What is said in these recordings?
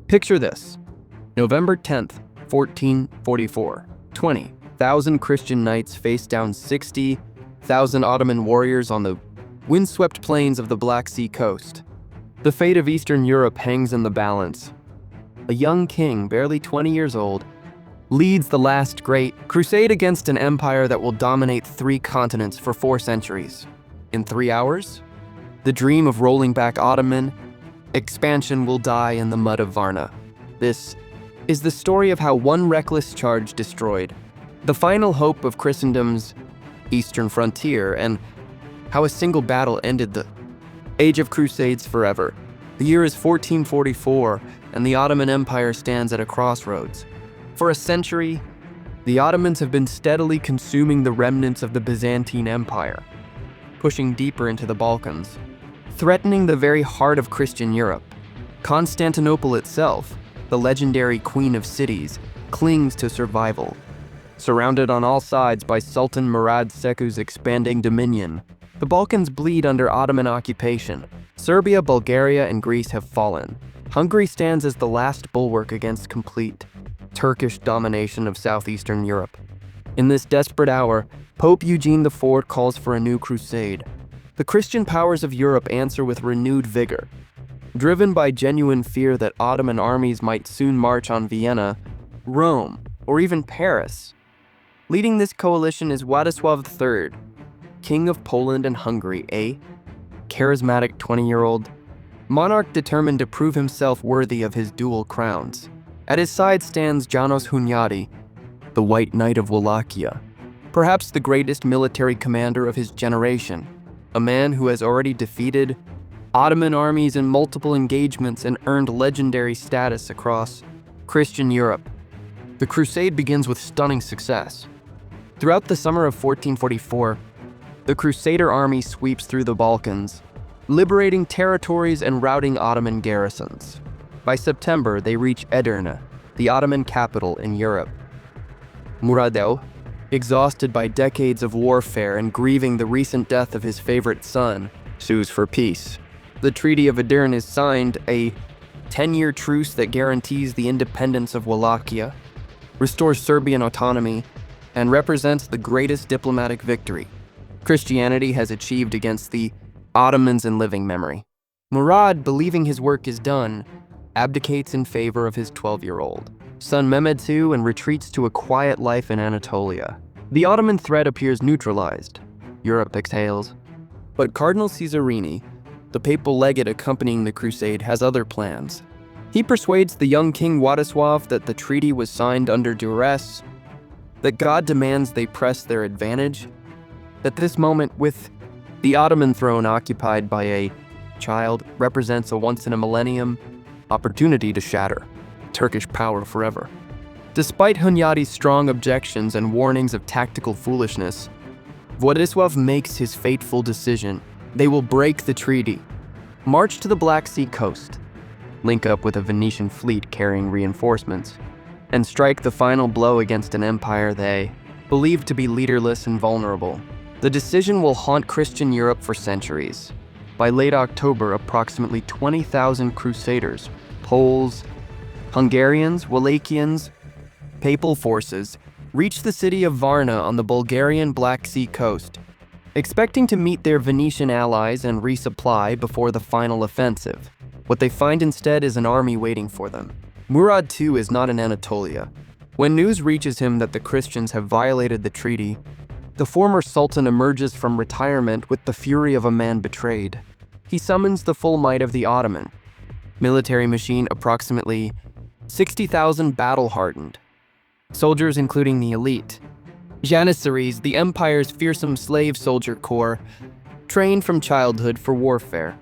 Picture this. November 10th, 1444. 20,000 Christian knights face down 60,000 Ottoman warriors on the windswept plains of the Black Sea coast. The fate of Eastern Europe hangs in the balance. A young king, barely 20 years old, leads the last great crusade against an empire that will dominate 3 continents for 4 centuries. In 3 hours, the dream of rolling back Ottoman expansion will die in the mud of Varna. This is the story of how one reckless charge destroyed the final hope of Christendom's eastern frontier, and how a single battle ended the age of Crusades forever. The year is 1444, and the Ottoman Empire stands at a crossroads. For a century, the Ottomans have been steadily consuming the remnants of the Byzantine Empire, pushing deeper into the Balkans, threatening the very heart of Christian Europe. Constantinople itself, the legendary queen of cities, clings to survival. Surrounded on all sides by Sultan Murad II's expanding dominion, the Balkans bleed under Ottoman occupation. Serbia, Bulgaria, and Greece have fallen. Hungary stands as the last bulwark against complete Turkish domination of southeastern Europe. In this desperate hour, Pope Eugene IV calls for a new crusade. The Christian powers of Europe answer with renewed vigor. Driven by genuine fear that Ottoman armies might soon march on Vienna, Rome, or even Paris. Leading this coalition is Władysław III, King of Poland and Hungary, a charismatic 20-year-old monarch determined to prove himself worthy of his dual crowns. At his side stands János Hunyadi, the White Knight of Wallachia, perhaps the greatest military commander of his generation, a man who has already defeated Ottoman armies in multiple engagements and earned legendary status across Christian Europe. The crusade begins with stunning success. Throughout the summer of 1444, the Crusader army sweeps through the Balkans, liberating territories and routing Ottoman garrisons. By September, they reach Edirne, the Ottoman capital in Europe. Murad II, exhausted by decades of warfare and grieving the recent death of his favorite son, sues for peace. The Treaty of Edirne is signed, a 10-year truce that guarantees the independence of Wallachia, restores Serbian autonomy, and represents the greatest diplomatic victory Christianity has achieved against the Ottomans in living memory. Murad, believing his work is done, abdicates in favor of his 12-year-old son Mehmed II and retreats to a quiet life in Anatolia. The Ottoman threat appears neutralized. Europe exhales. But Cardinal Cesarini, the papal legate accompanying the crusade, has other plans. He persuades the young King Władysław that the treaty was signed under duress, that God demands they press their advantage, that this moment with the Ottoman throne occupied by a child represents a once-in-a-millennium opportunity to shatter Turkish power forever. Despite Hunyadi's strong objections and warnings of tactical foolishness, Władysław makes his fateful decision. They will break the treaty, march to the Black Sea coast, link up with a Venetian fleet carrying reinforcements, and strike the final blow against an empire they believed to be leaderless and vulnerable. The decision will haunt Christian Europe for centuries. By late October, approximately 20,000 crusaders, Poles, Hungarians, Wallachians, papal forces, reach the city of Varna on the Bulgarian Black Sea coast, expecting to meet their Venetian allies and resupply before the final offensive. What they find instead is an army waiting for them. Murad II is not in Anatolia. When news reaches him that the Christians have violated the treaty, the former sultan emerges from retirement with the fury of a man betrayed. He summons the full might of the Ottoman military machine, approximately 60,000 battle-hardened soldiers, including the elite Janissaries, the empire's fearsome slave soldier corps, trained from childhood for warfare,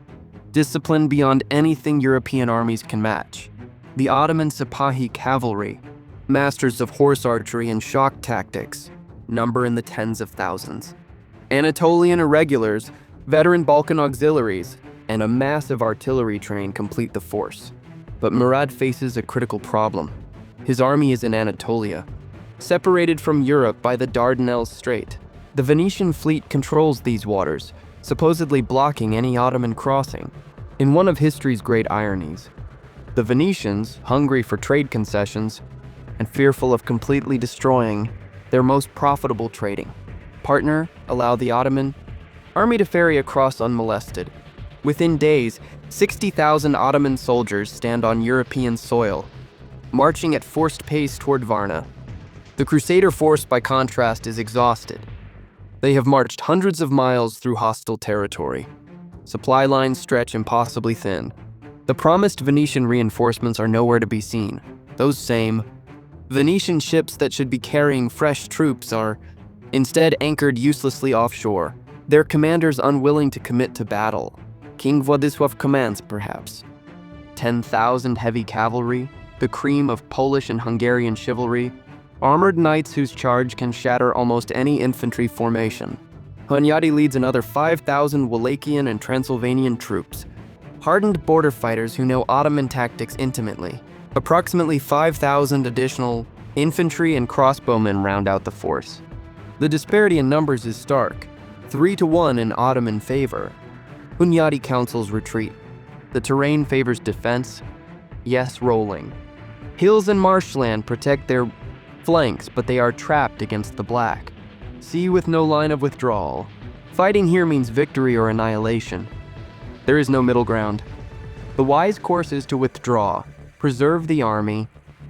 disciplined beyond anything European armies can match. The Ottoman Sipahi cavalry, masters of horse archery and shock tactics, number in the tens of thousands. Anatolian irregulars, veteran Balkan auxiliaries, and a massive artillery train complete the force. But Murad faces a critical problem. His army is in Anatolia, separated from Europe by the Dardanelles Strait. The Venetian fleet controls these waters, supposedly blocking any Ottoman crossing. In one of history's great ironies, The Venetians, hungry for trade concessions and fearful of completely destroying their most profitable trading partner, allowed the Ottoman army to ferry across unmolested. Within days, 60,000 Ottoman soldiers stand on European soil, marching at forced pace toward Varna. The Crusader force, by contrast, is exhausted. They have marched hundreds of miles through hostile territory. Supply lines stretch impossibly thin. The promised Venetian reinforcements are nowhere to be seen. Those same Venetian ships that should be carrying fresh troops are instead anchored uselessly offshore, their commanders unwilling to commit to battle. King Władysław commands, perhaps, 10,000 heavy cavalry, the cream of Polish and Hungarian chivalry, armored knights whose charge can shatter almost any infantry formation. Hunyadi leads another 5,000 Wallachian and Transylvanian troops, hardened border fighters who know Ottoman tactics intimately. Approximately 5,000 additional infantry and crossbowmen round out the force. The disparity in numbers is stark, 3-1 in Ottoman favor. Hunyadi counsels retreat. The terrain favors defense, yes, rolling. Hills and marshland protect their flanks, but they are trapped against the black sea with no line of withdrawal. Fighting here means victory or annihilation. There is no middle ground. The wise course is to withdraw, preserve the army,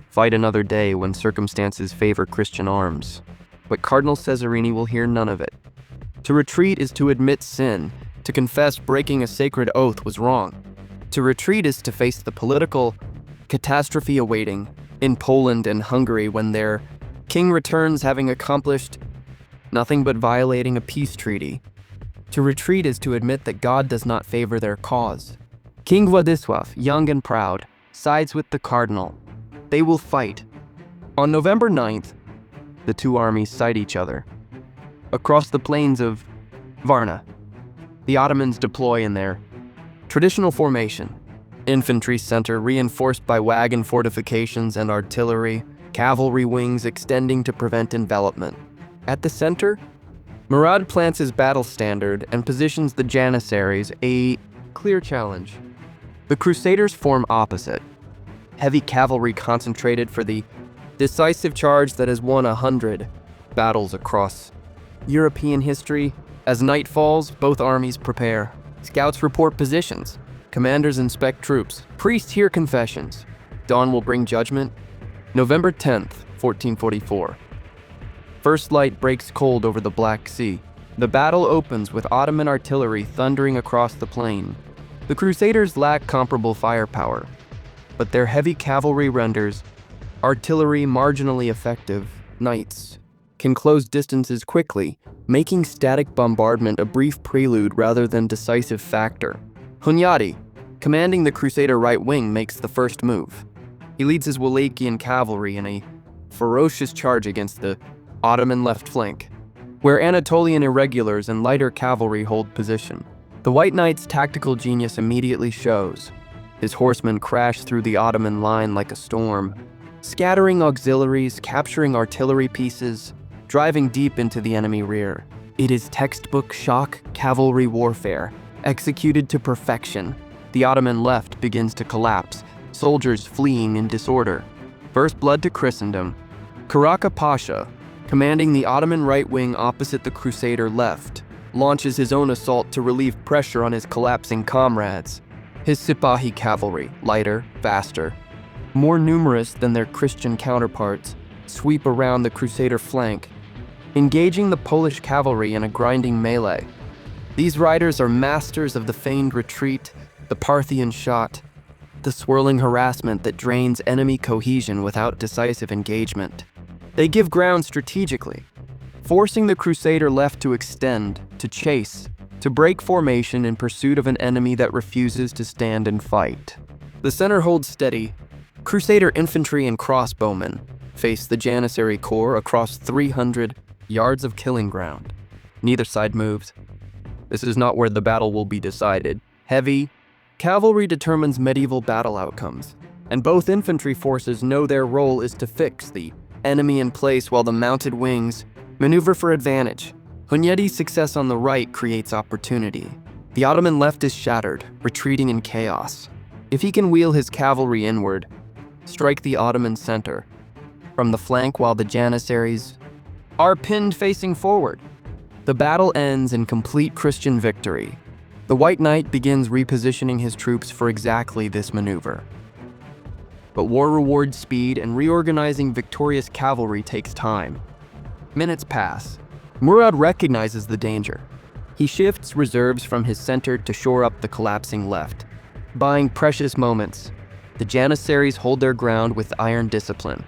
fight another day when circumstances favor Christian arms. But Cardinal Cesarini will hear none of it. To retreat is to admit sin, to confess breaking a sacred oath was wrong. To retreat is to face the political catastrophe awaiting in Poland and Hungary when their king returns having accomplished nothing but violating a peace treaty. To retreat is to admit that God does not favor their cause. King Władysław, young and proud, sides with the cardinal. They will fight. On November 9th, the two armies sight each other. Across the plains of Varna, the Ottomans deploy in their traditional formation. Infantry center reinforced by wagon fortifications and artillery, cavalry wings extending to prevent envelopment. At the center, Murad plants his battle standard and positions the Janissaries, a clear challenge. The Crusaders form opposite. Heavy cavalry concentrated for the decisive charge that has won 100 battles across European history. As night falls, both armies prepare. Scouts report positions. Commanders inspect troops. Priests hear confessions. Dawn will bring judgment. November 10th, 1444. First light breaks cold over the Black Sea. The battle opens with Ottoman artillery thundering across the plain. The Crusaders lack comparable firepower, but their heavy cavalry renders artillery marginally effective. Knights can close distances quickly, making static bombardment a brief prelude rather than decisive factor. Hunyadi, commanding the Crusader right wing, makes the first move. He leads his Wallachian cavalry in a ferocious charge against the Ottoman left flank, where Anatolian irregulars and lighter cavalry hold position. The White Knight's tactical genius immediately shows. His horsemen crash through the Ottoman line like a storm, scattering auxiliaries, capturing artillery pieces, driving deep into the enemy rear. It is textbook shock cavalry warfare, executed to perfection. The Ottoman left begins to collapse, soldiers fleeing in disorder. First blood to Christendom. Karaka Pasha, commanding the Ottoman right wing opposite the Crusader left, launches his own assault to relieve pressure on his collapsing comrades. His Sipahi cavalry, lighter, faster, more numerous than their Christian counterparts, sweep around the Crusader flank, engaging the Polish cavalry in a grinding melee. These riders are masters of the feigned retreat, the Parthian shot, the swirling harassment that drains enemy cohesion without decisive engagement. They give ground strategically, forcing the Crusader left to extend, to chase, to break formation in pursuit of an enemy that refuses to stand and fight. The center holds steady. Crusader infantry and crossbowmen face the Janissary corps across 300 yards of killing ground. Neither side moves. This is not where the battle will be decided. Heavy cavalry determines medieval battle outcomes, and both infantry forces know their role is to fix the enemy in place while the mounted wings maneuver for advantage. Hunyadi's success on the right creates opportunity. The Ottoman left is shattered, retreating in chaos. If he can wheel his cavalry inward, strike the Ottoman center from the flank while the Janissaries are pinned facing forward, the battle ends in complete Christian victory. The White Knight begins repositioning his troops for exactly this maneuver. But war rewards speed, and reorganizing victorious cavalry takes time. Minutes pass. Murad recognizes the danger. He shifts reserves from his center to shore up the collapsing left. Buying precious moments, the Janissaries hold their ground with iron discipline,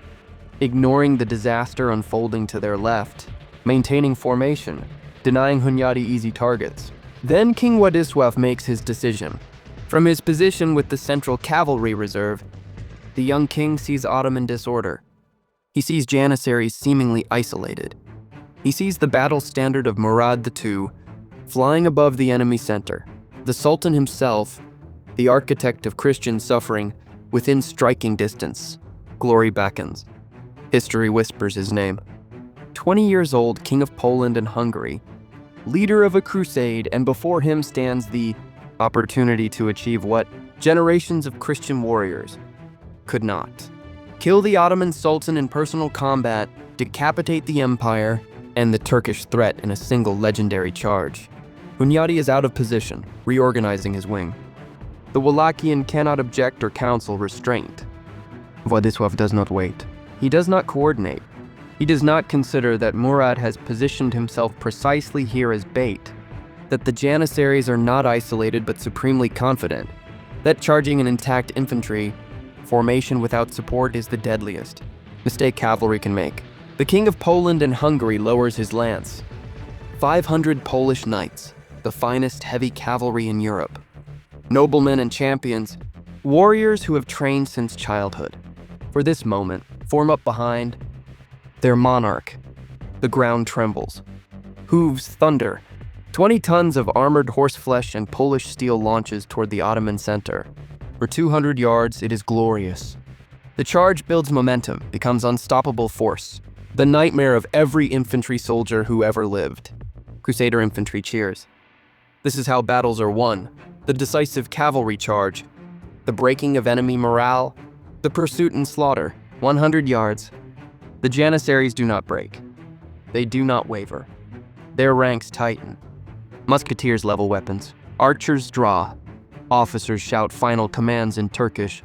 ignoring the disaster unfolding to their left, maintaining formation, denying Hunyadi easy targets. Then King Władysław makes his decision. From his position with the central cavalry reserve, the young king sees Ottoman disorder. He sees Janissaries seemingly isolated. He sees the battle standard of Murad II flying above the enemy center. The Sultan himself, the architect of Christian suffering, within striking distance. Glory beckons. History whispers his name. 20 years old, King of Poland and Hungary, leader of a crusade, and before him stands the opportunity to achieve what generations of Christian warriors could not. Kill the Ottoman Sultan in personal combat, decapitate the empire, and the Turkish threat in a single legendary charge. Hunyadi is out of position, reorganizing his wing. The Wallachian cannot object or counsel restraint. Władysław does not wait. He does not coordinate. He does not consider that Murad has positioned himself precisely here as bait, that the Janissaries are not isolated but supremely confident, that charging an intact infantry formation without support is the deadliest mistake cavalry can make. The King of Poland and Hungary lowers his lance. 500 Polish knights, the finest heavy cavalry in Europe. Noblemen and champions, warriors who have trained since childhood. For this moment, form up behind their monarch. The ground trembles. Hooves thunder. 20 tons of armored horseflesh and Polish steel launches toward the Ottoman center. For 200 yards, it is glorious. The charge builds momentum, becomes unstoppable force. The nightmare of every infantry soldier who ever lived. Crusader infantry cheers. This is how battles are won. The decisive cavalry charge. The breaking of enemy morale. The pursuit and slaughter. 100 yards. The Janissaries do not break. They do not waver. Their ranks tighten. Musketeers level weapons. Archers draw. Officers shout final commands in Turkish.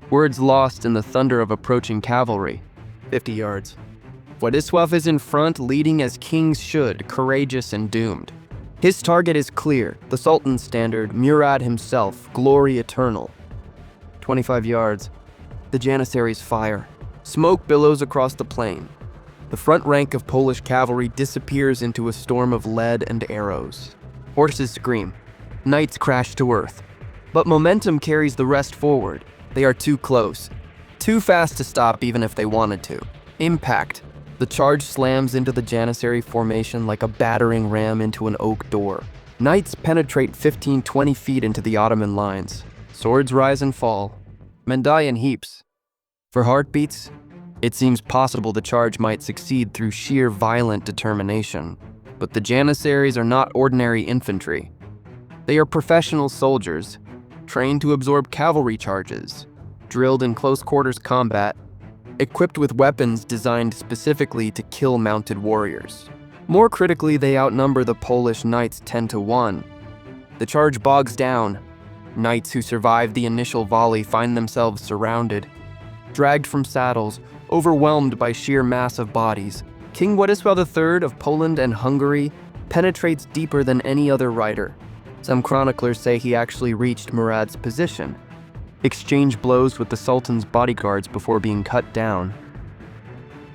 Words lost in the thunder of approaching cavalry. 50 yards. Władysław is in front, leading as kings should, courageous and doomed. His target is clear, the Sultan's standard, Murad himself, glory eternal. 25 yards. The Janissaries fire. Smoke billows across the plain. The front rank of Polish cavalry disappears into a storm of lead and arrows. Horses scream. Knights crash to earth. But momentum carries the rest forward. They are too close. Too fast to stop even if they wanted to. Impact. The charge slams into the Janissary formation like a battering ram into an oak door. Knights penetrate 15-20 feet into the Ottoman lines. Swords rise and fall. Men die in heaps. For heartbeats, it seems possible the charge might succeed through sheer violent determination. But the Janissaries are not ordinary infantry. They are professional soldiers, trained to absorb cavalry charges, drilled in close-quarters combat, equipped with weapons designed specifically to kill mounted warriors. More critically, they outnumber the Polish knights 10-1. The charge bogs down. Knights who survive the initial volley find themselves surrounded, dragged from saddles, overwhelmed by sheer mass of bodies. King Władysław III of Poland and Hungary penetrates deeper than any other rider. Some chroniclers say he actually reached Murad's position, exchanged blows with the Sultan's bodyguards before being cut down.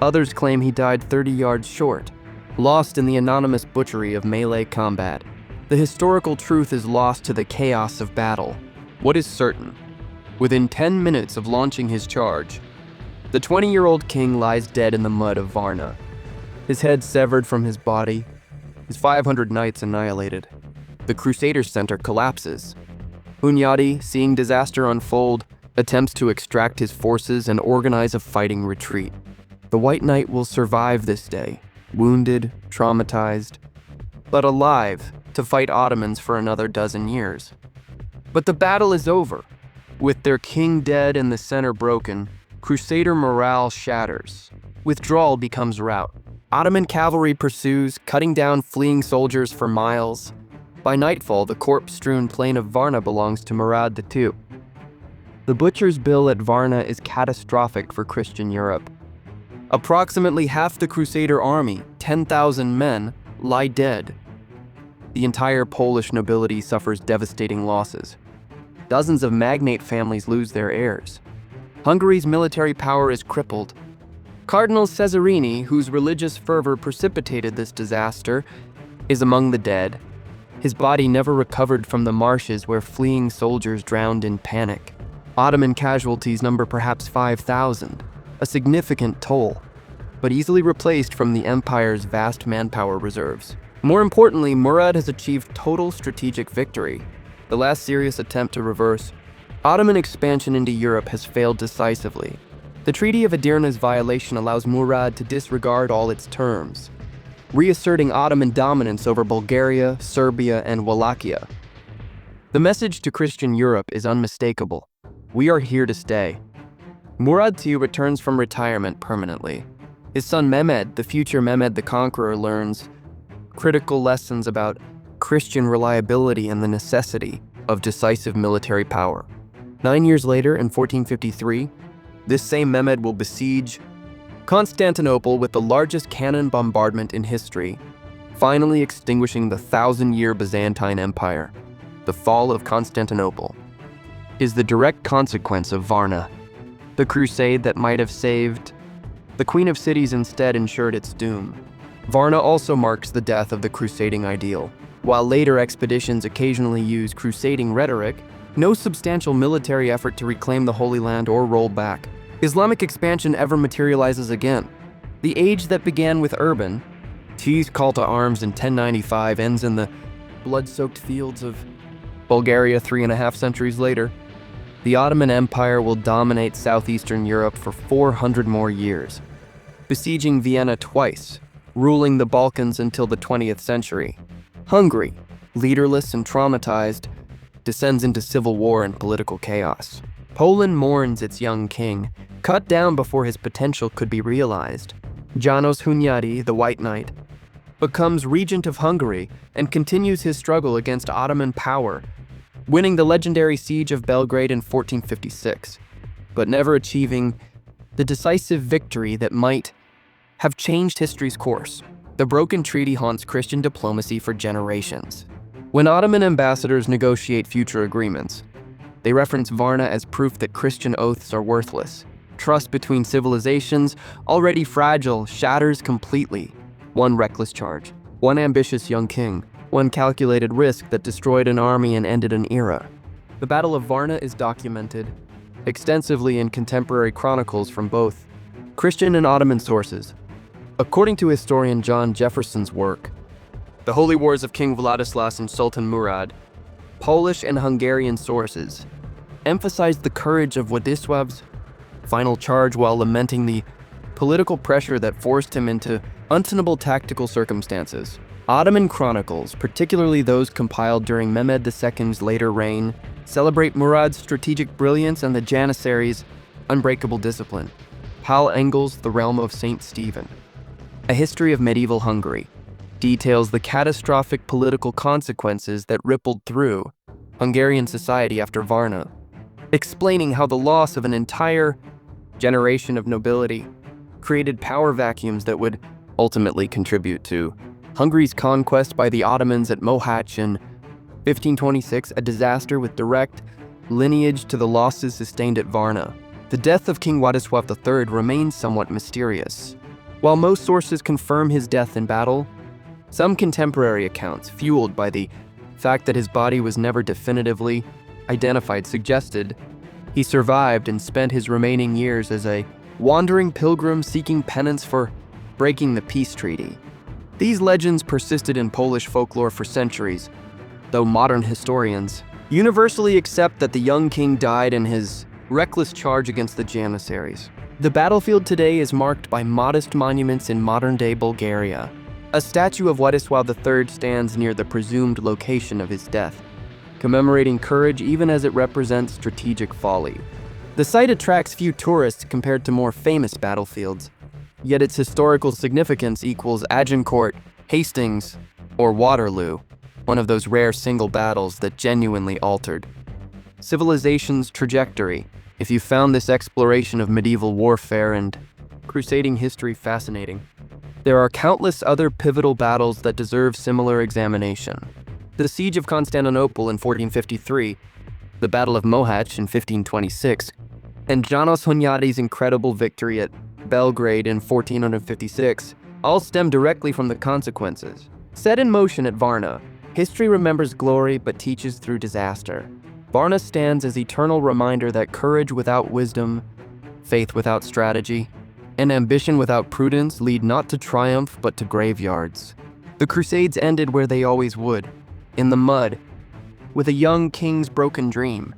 Others claim he died 30 yards short, lost in the anonymous butchery of melee combat. The historical truth is lost to the chaos of battle. What is certain? Within 10 minutes of launching his charge, the 20-year-old king lies dead in the mud of Varna, his head severed from his body, his 500 knights annihilated. The Crusaders' center collapses. Hunyadi, seeing disaster unfold, attempts to extract his forces and organize a fighting retreat. The White Knight will survive this day, wounded, traumatized, but alive to fight Ottomans for another dozen years. But the battle is over. With their king dead and the center broken, Crusader morale shatters. Withdrawal becomes rout. Ottoman cavalry pursues, cutting down fleeing soldiers for miles. By nightfall, the corpse-strewn plain of Varna belongs to Murad II. The butcher's bill at Varna is catastrophic for Christian Europe. Approximately half the Crusader army, 10,000 men, lie dead. The entire Polish nobility suffers devastating losses. Dozens of magnate families lose their heirs. Hungary's military power is crippled. Cardinal Cesarini, whose religious fervor precipitated this disaster, is among the dead. His body never recovered from the marshes where fleeing soldiers drowned in panic. Ottoman casualties number perhaps 5,000, a significant toll, but easily replaced from the empire's vast manpower reserves. More importantly, Murad has achieved total strategic victory. The last serious attempt to reverse Ottoman expansion into Europe has failed decisively. The Treaty of Edirne's violation allows Murad to disregard all its terms, reasserting Ottoman dominance over Bulgaria, Serbia, and Wallachia. The message to Christian Europe is unmistakable. We are here to stay. Murad II returns from retirement permanently. His son Mehmed, the future Mehmed the Conqueror, learns critical lessons about Christian reliability and the necessity of decisive military power. 9 years later, in 1453, this same Mehmed will besiege Constantinople with the largest cannon bombardment in history, finally extinguishing the 1,000-year Byzantine Empire. The fall of Constantinople is the direct consequence of Varna. The crusade that might have saved the Queen of Cities instead ensured its doom. Varna also marks the death of the crusading ideal. While later expeditions occasionally use crusading rhetoric, no substantial military effort to reclaim the Holy Land or roll back Islamic expansion ever materializes again. The age that began with Urban II's call to arms in 1095 ends in the blood-soaked fields of Bulgaria 3.5 centuries later. The Ottoman Empire will dominate southeastern Europe for 400 more years, besieging Vienna twice, ruling the Balkans until the 20th century. Hungary, leaderless and traumatized, descends into civil war and political chaos. Poland mourns its young king, cut down before his potential could be realized. János Hunyadi, the White Knight, becomes regent of Hungary and continues his struggle against Ottoman power, winning the legendary siege of Belgrade in 1456, but never achieving the decisive victory that might have changed history's course. The broken treaty haunts Christian diplomacy for generations. When Ottoman ambassadors negotiate future agreements, they reference Varna as proof that Christian oaths are worthless. Trust between civilizations, already fragile, shatters completely. One reckless charge, one ambitious young king, one calculated risk that destroyed an army and ended an era. The Battle of Varna is documented extensively in contemporary chronicles from both Christian and Ottoman sources. According to historian John Jefferson's work, The Holy Wars of King Władysław and Sultan Murad, Polish and Hungarian sources emphasized the courage of Władysław's final charge while lamenting the political pressure that forced him into untenable tactical circumstances. Ottoman chronicles, particularly those compiled during Mehmed II's later reign, celebrate Murad's strategic brilliance and the Janissaries' unbreakable discipline. Paul Engel's The Realm of St. Stephen, A History of Medieval Hungary, details the catastrophic political consequences that rippled through Hungarian society after Varna, explaining how the loss of an entire generation of nobility created power vacuums that would ultimately contribute to Hungary's conquest by the Ottomans at Mohacs in 1526, a disaster with direct lineage to the losses sustained at Varna. The death of King Władysław III remains somewhat mysterious. While most sources confirm his death in battle, some contemporary accounts, fueled by the fact that his body was never definitively identified, suggested he survived and spent his remaining years as a wandering pilgrim seeking penance for breaking the peace treaty. These legends persisted in Polish folklore for centuries, though modern historians universally accept that the young king died in his reckless charge against the Janissaries. The battlefield today is marked by modest monuments in modern-day Bulgaria. A statue of Władysław III stands near the presumed location of his death, commemorating courage even as it represents strategic folly. The site attracts few tourists compared to more famous battlefields, yet its historical significance equals Agincourt, Hastings, or Waterloo, one of those rare single battles that genuinely altered civilization's trajectory. If you found this exploration of medieval warfare and crusading history fascinating, there are countless other pivotal battles that deserve similar examination. The Siege of Constantinople in 1453, the Battle of Mohacs in 1526, and Janos Hunyadi's incredible victory at Belgrade in 1456 all stem directly from the consequences. Set in motion at Varna, history remembers glory but teaches through disaster. Varna stands as eternal reminder that courage without wisdom, faith without strategy, and ambition without prudence lead not to triumph but to graveyards. The Crusades ended where they always would, in the mud, with a young king's broken dream.